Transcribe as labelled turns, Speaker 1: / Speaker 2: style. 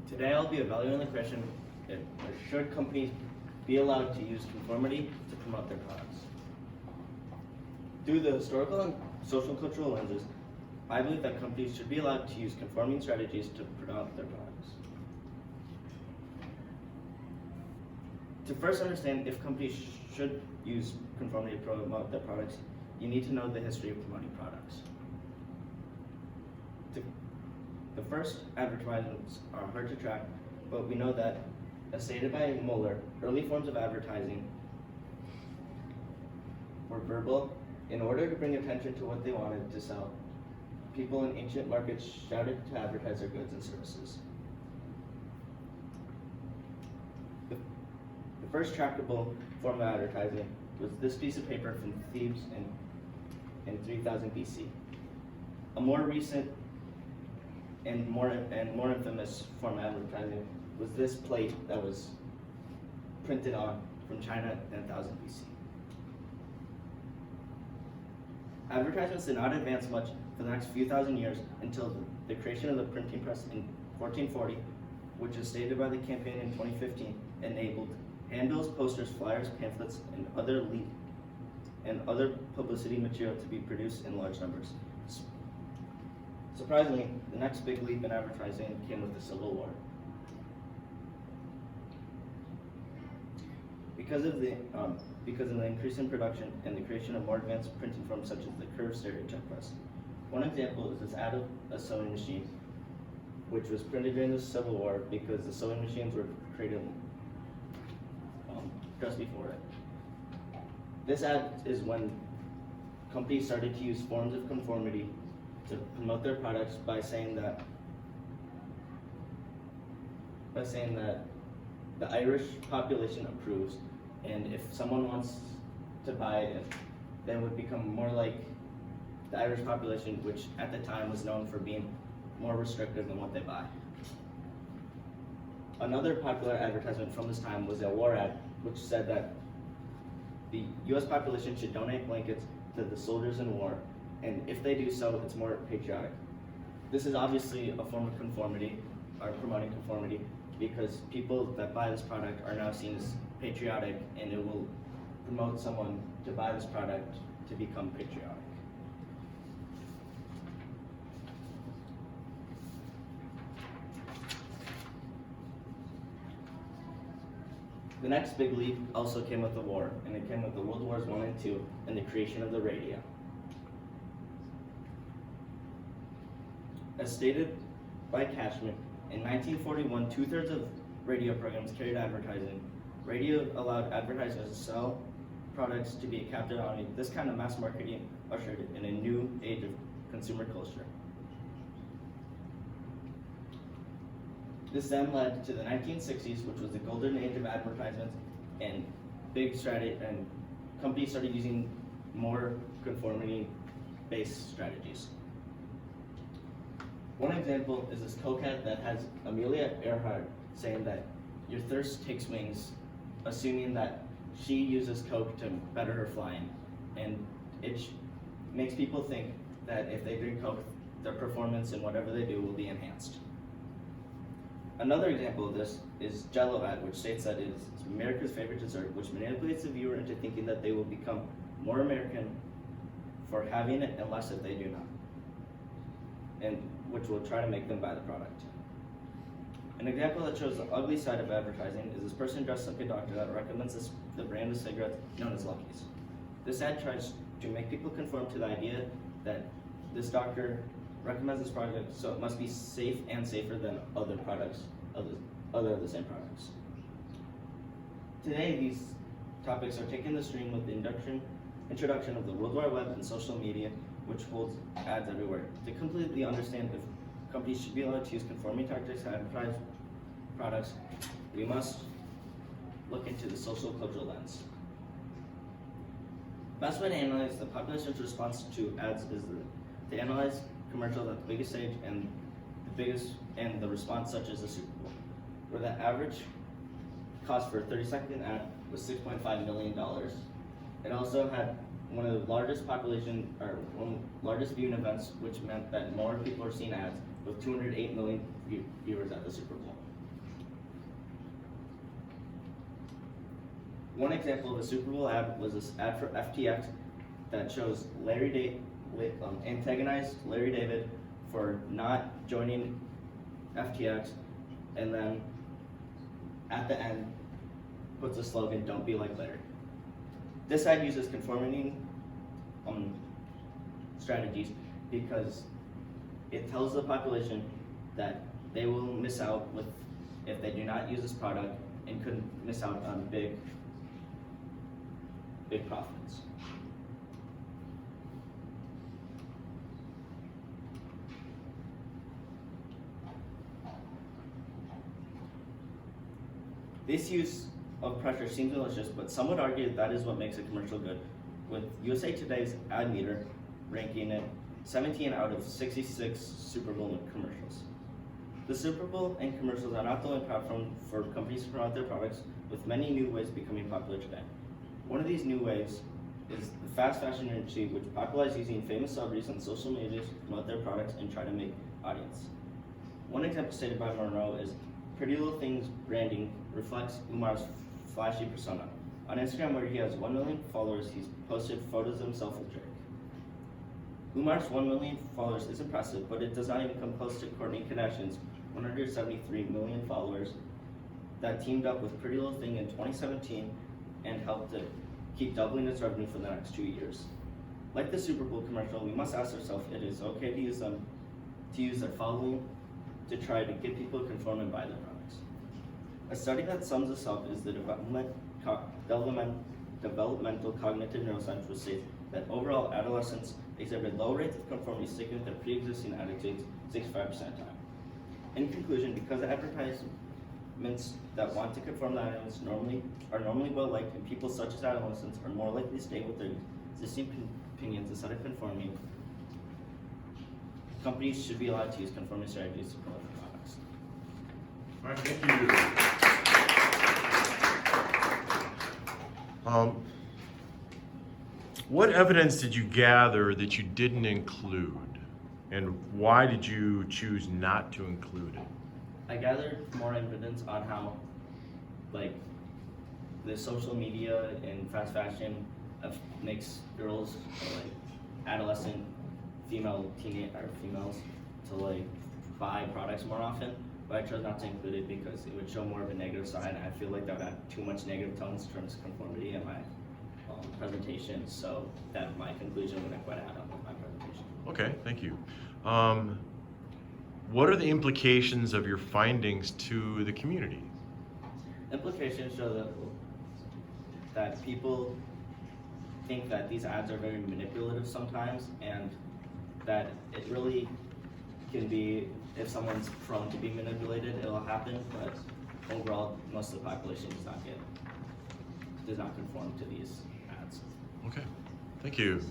Speaker 1: Today I'll be evaluating the question, should companies be allowed to use conformity to promote their products? Through the historical and social cultural lenses, I believe that companies should be allowed to use conforming strategies to promote their products. To first understand if companies should use conformity to promote their products, you need to know the history of promoting products. The first advertisements are hard to track, but we know that, as stated by Mueller, early forms of advertising were verbal. In order to bring attention to what they wanted to sell, people in ancient markets shouted to advertise their goods and services. The first trackable form of advertising was this piece of paper from Thebes in 3000 BC. A more recent and more infamous form of advertising was this plate that was printed on from China in 1000 BC. Advertisements did not advance much for the next few thousand years until the creation of the printing press in 1440, which, as stated by the campaign in 2015, enabled handbills, posters, flyers, pamphlets, and other publicity material to be produced in large numbers. Surprisingly, the next big leap in advertising came with the Civil War. Because of the increase in production and the creation of more advanced printing forms such as the curved stereotype press. One example is this ad of a sewing machine, which was printed during the Civil War because the sewing machines were created just before it. This ad is when companies started to use forms of conformity to promote their products by saying that the Irish population approves, and if someone wants to buy it, then it would become more like the Irish population, which at the time was known for being more restrictive in what they buy. Another popular advertisement from this time was a war ad, which said that the US population should donate blankets to the soldiers in war, and if they do so, it's more patriotic. This is obviously a form of conformity, or promoting conformity, because people that buy this product are now seen as patriotic, and it will promote someone to buy this product to become patriotic. The next big leap also came with the war, and it came with the World Wars I and II and the creation of the radio. As stated by Cashman, in 1941, 2/3 of radio programs carried advertising. Radio allowed advertisers to sell products to be a captive audience. This kind of mass marketing ushered in a new age of consumer culture. This then led to the 1960s, which was the golden age of advertisements, and companies started using more conformity-based strategies. One example is this Coke ad that has Amelia Earhart saying that your thirst takes wings, assuming that she uses Coke to better her flying, and it makes people think that if they drink Coke, their performance in whatever they do will be enhanced. Another example of this is Jell-O ad, which states that it is America's favorite dessert, which manipulates the viewer into thinking that they will become more American for having it and less if they do not, and which will try to make them buy the product. An example that shows the ugly side of advertising is this person dressed like a doctor that recommends the brand of cigarettes known as Lucky's. This ad tries to make people conform to the idea that this doctor recommends this product, so it must be safe and safer than other products, other of the same products. Today, these topics are taking the stream with the introduction of the World Wide Web and social media, which holds ads everywhere. To completely understand if companies should be allowed to use conforming tactics to advertise products, we must look into the social cultural lens. Best way to analyze the population's response to ads is to analyze commercials at the biggest stage and the response, such as the Super Bowl, where the average cost for a 30-second ad was $6.5 million. It also had one of the largest viewing events, which meant that more people are seeing ads, with 208 million viewers at the Super Bowl. One example of a Super Bowl ad was this ad for FTX that shows antagonized Larry David for not joining FTX, and then at the end puts a slogan, "Don't be like Larry." This ad uses conformity strategies because it tells the population that they will miss out if they do not use this product and could miss out on big profits. This use of pressure seems malicious, but some would argue that is what makes a commercial good, with USA Today's ad meter ranking it 17 out of 66 Super Bowl commercials. The Super Bowl and commercials are not the only platform for companies to promote their products, with many new ways becoming popular today. One of these new ways is the fast fashion industry, which popularized using famous celebrities on social media to promote their products and try to make audience. One example stated by Monroe is Pretty Little Things branding reflects Umar's flashy persona. On Instagram, where he has 1 million followers, he's posted photos of himself with Drake. Umar's 1 million followers is impressive, but it does not even come close to Kourtney Kardashian's 173 million followers that teamed up with Pretty Little Thing in 2017 and helped it keep doubling its revenue for the next 2 years. Like the Super Bowl commercial, we must ask ourselves, it is okay to use their following to try to get people to conform and buy their products. A study that sums this up is the developmental cognitive neuroscience, which states that overall adolescents exhibit low rates of conformity sticking with their pre-existing attitudes 65% of the time. In conclusion, because advertisements that want to conform to adolescents are normally well liked, and people such as adolescents are more likely to stay with their existing opinions instead of conforming, companies should be allowed to use conforming strategies to promote their products.
Speaker 2: All right, thank you. What evidence did you gather that you didn't include? And why did you choose not to include it?
Speaker 1: I gathered more evidence on how, the social media and fast fashion makes girls, adolescent females, to buy products more often. But I chose not to include it because it would show more of a negative side, and I feel like that would add too much negative tones in terms of conformity in my presentation, so that my conclusion wouldn't quite add up with my presentation.
Speaker 2: Okay, thank you. What are the implications of your findings to the community?
Speaker 1: Implications show that people think that these ads are very manipulative sometimes, and that it really can be, if someone's prone to be manipulated, it'll happen, but overall, most of the population does not conform to these ads.
Speaker 2: Okay, thank you.